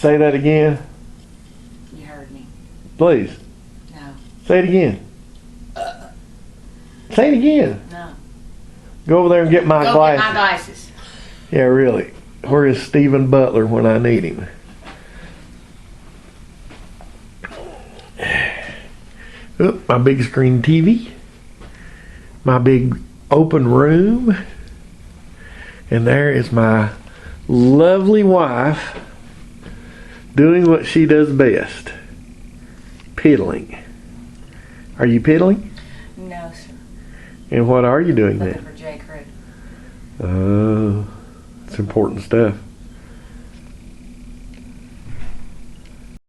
Say that again. You heard me. Please. No. Say it again. Say it again. No. Go over there and get my Go glasses. get my glasses. Yeah, really. Where is Stephen Butler when I need him? Oop, my big screen TV. My big open room. And there is my lovely wife doing what she does best. Piddling. Are you piddling? No, sir. And what are you doing Looking then? for J. Crew. Oh, it's important stuff.